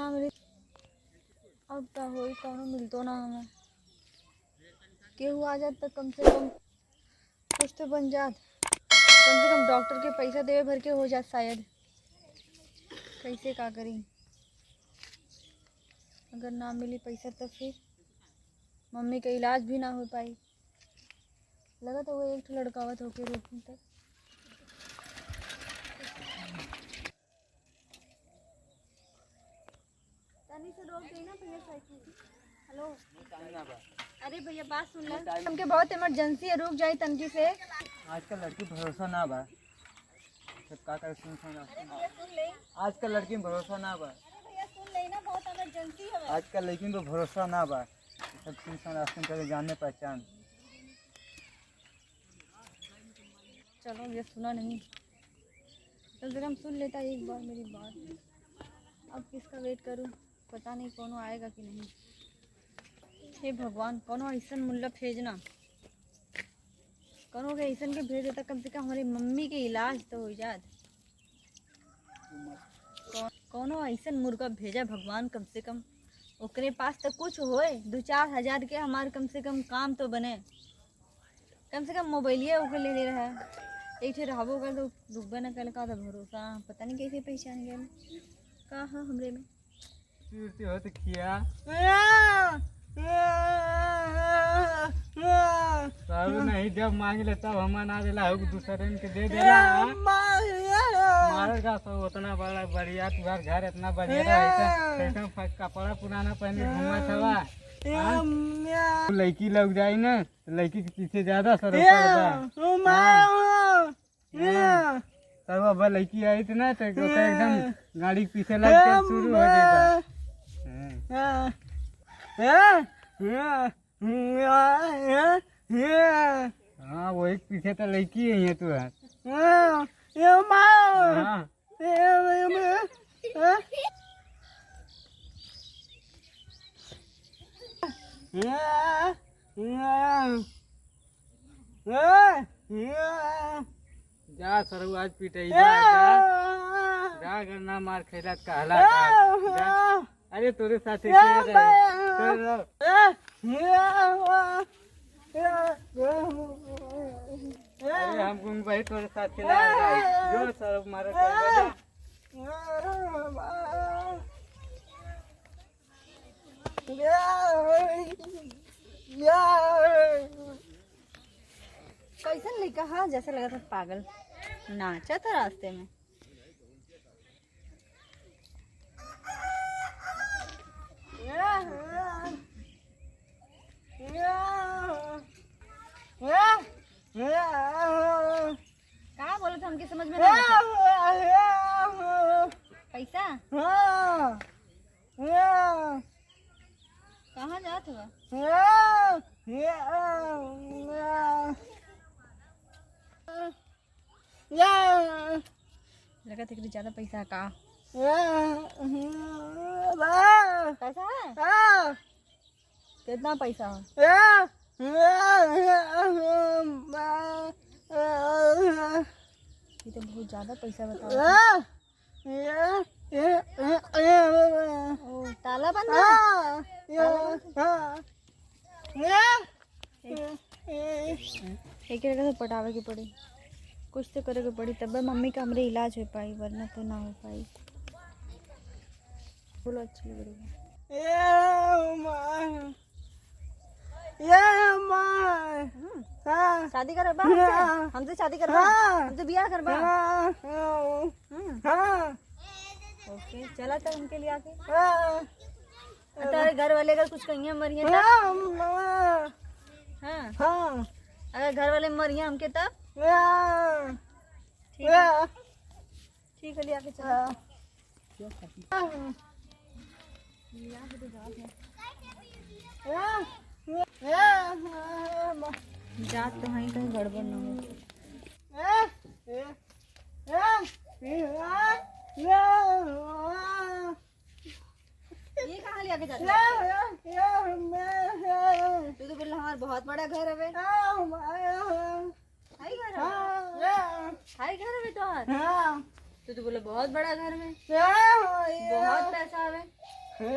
ना मिली अब का होई कौनो मिलतो ना हमें केहू आ जात तो कम से कम कुछ तो बन जात कम से कम डॉक्टर के पैसा देवे भर के हो जात शायद। कैसे का करी अगर ना मिली पैसा तो फिर मम्मी का इलाज भी ना हो पाई। लगा तो वो एक ठो लड़कावत होके रोकने तक तनी से रोक देना भैया साइकिल। हेलो अरे भैया बात सुन ले हमके बहुत इमरजेंसी है रुक जाई तनकी से। आजकल लड़की भरोसा ना बा सब का करे सुन ले आजकल लड़की में भरोसा ना बा। भैया सुन ले ना बहुत इमरजेंसी है। आजकल लड़की में भरोसा ना बा सब सुन रास्ते करे जाने पहचान। चलो ये सुना नहीं तो जरा हम सुन लेता एक बार मेरी बात। अब किसका वेट करूं पता नहीं कौनो आएगा कि नहीं। हे भगवान कौनो ऐसन मुल्ला भेजना कौनो के ऐसन के भेज देता कम से कम हमारी मम्मी के इलाज तो हो जात। कौनो ऐसन मुर्गा भेजा भगवान कम से कम ओकरे पास तो कुछ होए 2-4 हज़ार के हमारे कम से कम काम तो बने। कम से कम मोबाइलिए ओके ले रहा है एक ठे रहबो कर तो रुकबे न कल का तो भरोसा पता नहीं कैसे पहचान गया का है हमरे में हो तो किया सब नहीं जब मांग ले तब हम ना देला हो दूसरे के दे देला मारे का सब उतना बड़ा बढ़िया तुम्हार घर इतना बढ़िया है कपड़ा पुराना पहने घूमा छवा लड़की लग जाए ना लड़की के पीछे ज्यादा सर तब अब लड़की आई थी ना तो एकदम गाड़ी के पीछे लग के शुरू हो जाएगा। हाँ वो एक पीछे तो लड़की है तू है। जा सरु आज पिटाई जा करना मार खैला कहला अरे तोरे साथ अरे हम भाई तोरे साथ खेला जो सर मारा कैसन लड़का हाँ जैसे लगा था पागल नाचा था रास्ते में। क्या बोले थे हमके समझ में नहीं पैसा कहाँ जात हुआ लगा था कि ज्यादा पैसा का पैसा है कितना पैसा है ये तो बहुत ज्यादा पैसा बताओ। ओ ताला बंद एक तो पटावे की पड़ी कुछ तो करे के पड़ी तब मम्मी का हमरे इलाज हो पाई वरना तो ना हो पाई। बोलो अच्छी लग रही है शादी करबा हमसे शादी करबा हमसे ब्याह करबा। ओके चला तो उनके लिए आके तेरे घर वाले अगर कुछ कहिए मरिए तब हाँ अगर घर वाले मरिए हमके तब ठीक है ले आके चला जात तो वहीं कहीं गड़बड़ न हो। ये कहाँ ले आके जाते तू तो बोला हमारा बहुत बड़ा घर है हाई घर है तो तू तो बोला बहुत बड़ा घर में बहुत पैसा है अरे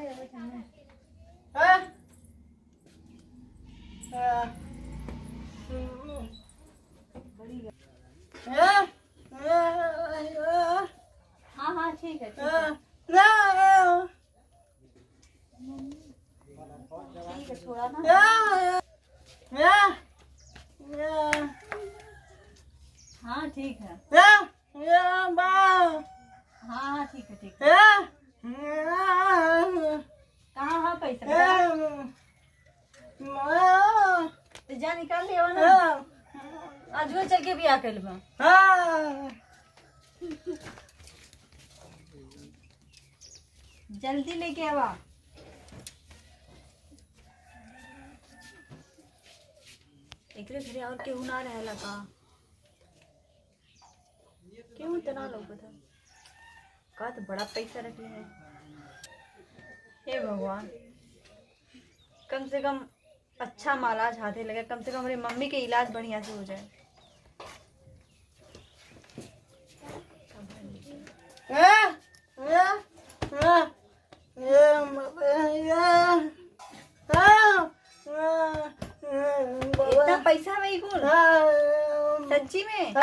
अरे चलना। हाँ हाँ ठीक है ठीक है ठीक है, छोड़ा ना। हाँ ठीक है, हाँ हाँ ठीक है ठीक है। कहाँ हाँ पैसा बता। तो जा निकाल ले ना, आज वो चल के भी आ कर लूँ। जल्दी लेके आवा। एकरे घरे और केहू ना रहेला का? केहू तो ना लोग था का, तो बड़ा पैसा रखे है। हे भगवान, कम से कम अच्छा मालाज हाथे लगे, कम से कम हमारी मम्मी के इलाज बढ़िया से हो जाए। इतना पैसा भाई कुल सच्ची में?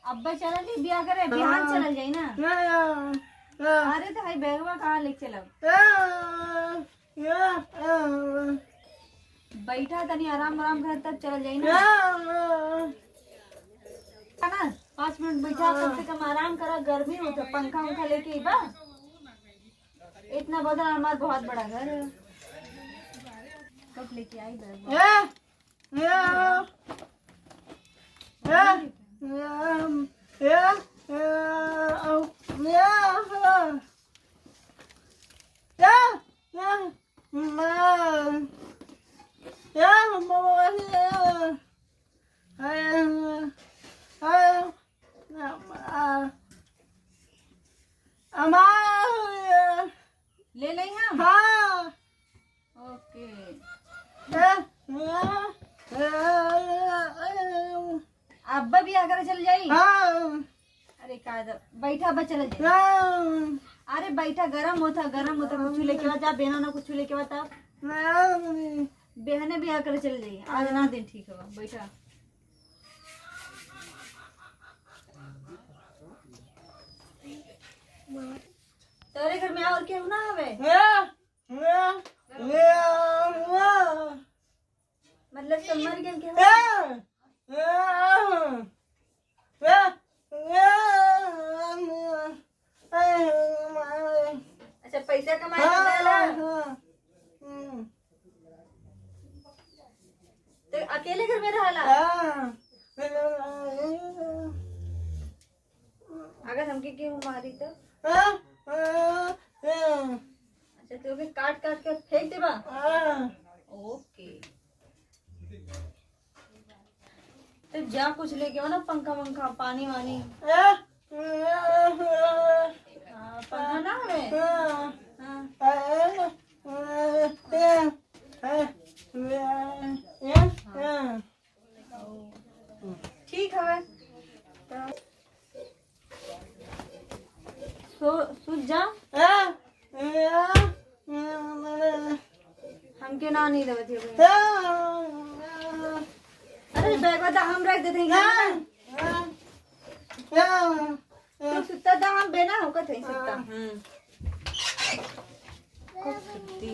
अब्बा चला ली ब्याह करे, बिहान चल जाई ना। अरे तो भाई बैगवा कहाँ लेके चलब? बैठा तनी आराम आराम कर तब चल जाई ना। ना 5 मिनट बैठा, कम से कम आराम करा, गर्मी हो तो पंखा उंखा लेके बा। इतना बड़ा हमारा बहुत बड़ा घर है। कब लेके आई बैग? ले लें हम। ओके, अब्बा भी आकर चल जाई। अरे का बैठा अब्बा चल जाई। अरे बैठा, गरम होता कुछ लेके आ जा, बेना ना कुछ लेके बता। बहने भी आकर चल जाई, आज ना दिन ठीक है, बैठा। तेरे घर में और केहू ना हवे? मतलब सब मर गए केहू? अच्छा, पैसा कमाए के जाला? तो अकेले घर में रहला? अगर हमके केहू मारी तो? अच्छा, तो भी काट काट के फेंक देबा? ओके, तो जा कुछ लेके आओ ना, पंखा वंखा, पानी वानी। पंखा ना हमें? ठीक है, सूझ जा। हमके ना नहीं देवत है। अरे बैग बता, हम रख देते हैं। तो सुत्ता था हम बेना होगा थे सुत्ता। खूब सुत्ती।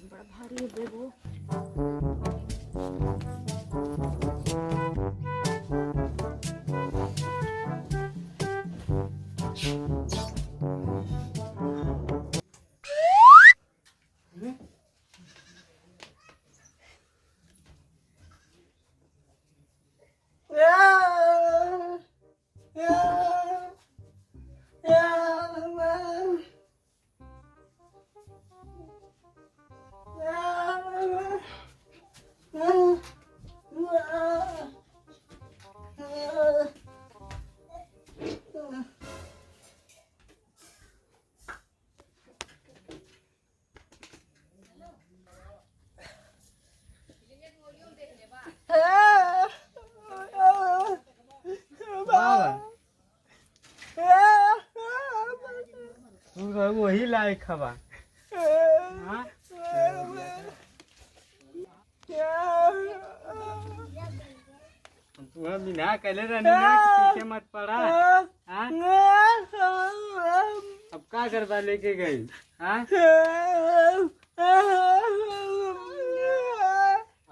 बड़ा भारी है बैग वो। तू तो वही लायक हवा। हाँ? तू बिना कहले रहने ना कि पीछे मत पड़ा। हाँ? अब क्या करवा लेके गई? हाँ?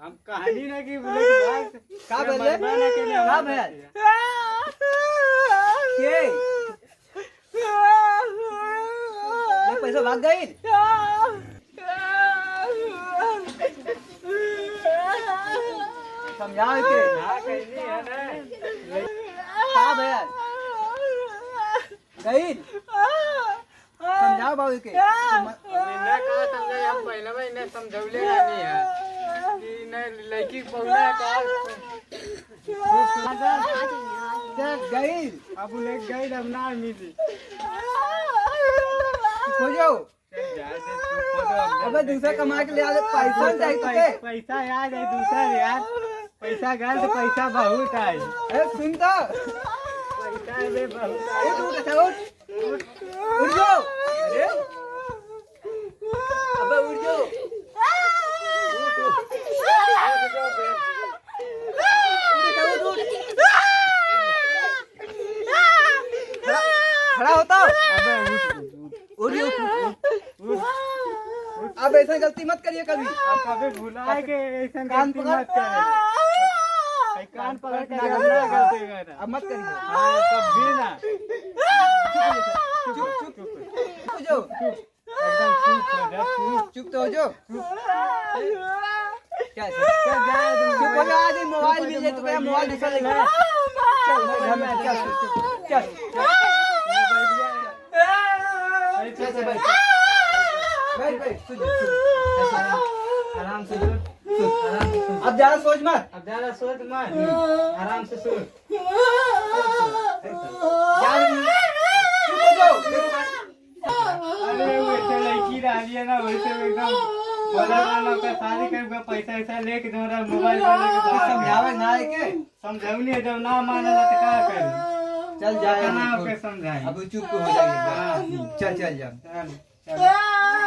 हम कहानी ना की बोले का बोले? का भैया? के? ये पैसा भाग गई? समझाओ के? ना कहनी है ना। का भैया? गई? समझाओ बाबू के? इन्हें कहा समझे, हम पहले में इन्हें समझौले नहीं है कि इन्हें लड़की पहुँचा का गई? अब ले गई अब ना मिली। हो जाओ। चल जाए दे, तू खोदो। अबे दूसरा कमा के ले आ, पैसा चाहिए तुझे। पैसा याद है दूसरा यार, पैसा गल तो पैसा बहुत आई। सुन तो, पैसा है बे बहुत आई। उठ उठ उठ उठ जाओ। अरे अबे उठ जाओ। खड़ा होता। अबे उठ अब ऐसा गलती मत करिए कभी। अब कभी भुला के ऐसा कान गलती पकड़ मत करे। कान पकड़ के ना गलती करे। अब मत करिए। हाँ कभी ना। चुप चुप हो जाओ। एकदम चुप हो जा, चुप। चुप तो हो जाओ। क्या चल जाए तुम। चुप हो जा। आज मोबाइल भी ले तो क्या मोबाइल दिखा लेगा। चल घर में चल चल बैठ बैठ सुन आराम से सुन। अब ज्यादा सोच मत। अब ज्यादा सोच मत, आराम से सुन। चुप हो जाओ। अरे वैसे लड़की रही है ना, वैसे एकदम बोला ना का शादी करके पैसा ऐसा लेके जो रहा मोबाइल समझावे ना है के समझाऊनी जब ना मानेला तो क्या करें? चल जाए ना के समझाए। अब चुप हो जाइए। चल चल जा। चल चल।